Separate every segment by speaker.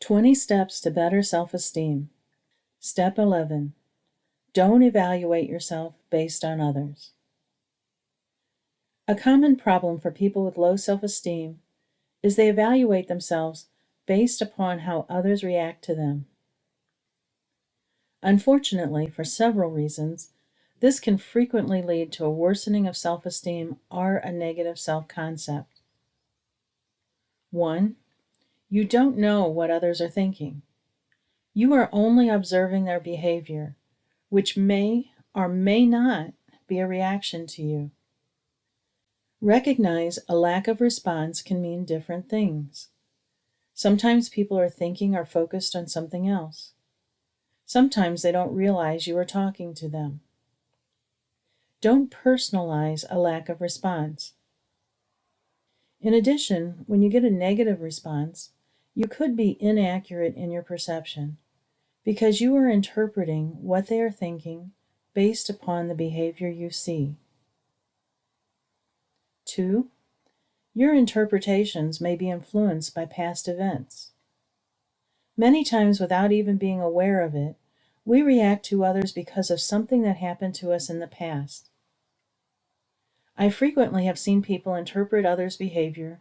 Speaker 1: 20 Steps to Better Self-Esteem. Step 11. Don't evaluate yourself based on others. A common problem for people with low self-esteem is they evaluate themselves based upon how others react to them. Unfortunately, for several reasons, this can frequently lead to a worsening of self-esteem or a negative self-concept. 1. You don't know what others are thinking. You are only observing their behavior, which may or may not be a reaction to you. Recognize a lack of response can mean different things. Sometimes people are thinking or focused on something else. Sometimes they don't realize you are talking to them. Don't personalize a lack of response. In addition, when you get a negative response, you could be inaccurate in your perception, because you are interpreting what they are thinking based upon the behavior you see. 2. Your interpretations may be influenced by past events. Many times, without even being aware of it, we react to others because of something that happened to us in the past. I frequently have seen people interpret others' behavior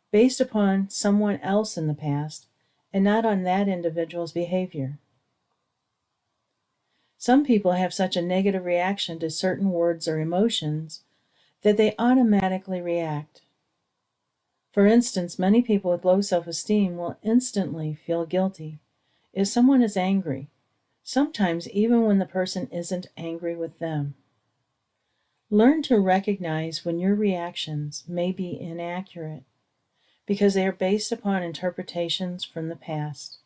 Speaker 1: based upon someone else in the past and not on that individual's behavior. Some people have such a negative reaction to certain words or emotions that they automatically react. For instance, many people with low self-esteem will instantly feel guilty if someone is angry, sometimes even when the person isn't angry with them. Learn to recognize when your reactions may be inaccurate because they are based upon interpretations from the past.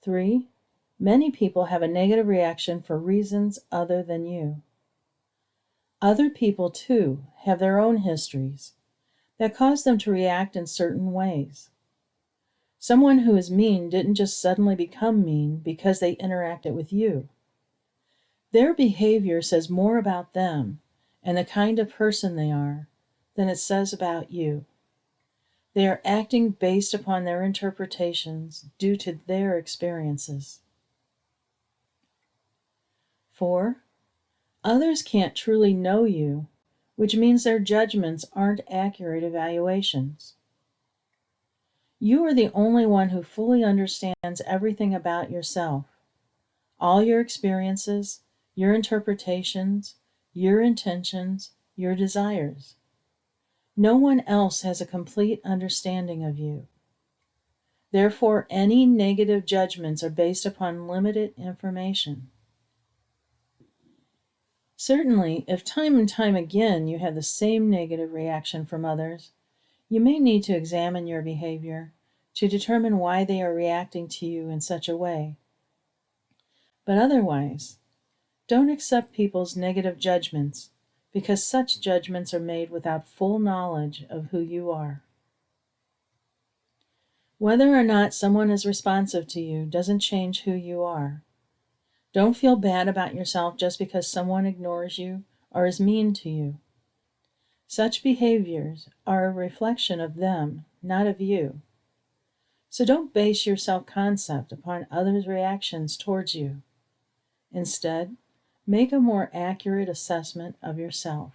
Speaker 1: 3. Many people have a negative reaction for reasons other than you. Other people, too, have their own histories that cause them to react in certain ways. Someone who is mean didn't just suddenly become mean because they interacted with you. Their behavior says more about them and the kind of person they are than it says about you. They are acting based upon their interpretations due to their experiences. 4. Others can't truly know you, which means their judgments aren't accurate evaluations. You are the only one who fully understands everything about yourself, all your experiences, your interpretations, your intentions, your desires. No one else has a complete understanding of you. Therefore, any negative judgments are based upon limited information. Certainly, if time and time again you have the same negative reaction from others, you may need to examine your behavior to determine why they are reacting to you in such a way. But otherwise, don't accept people's negative judgments, because such judgments are made without full knowledge of who you are. Whether or not someone is responsive to you doesn't change who you are. Don't feel bad about yourself just because someone ignores you or is mean to you. Such behaviors are a reflection of them, not of you. So don't base your self-concept upon others' reactions towards you. Instead, make a more accurate assessment of yourself.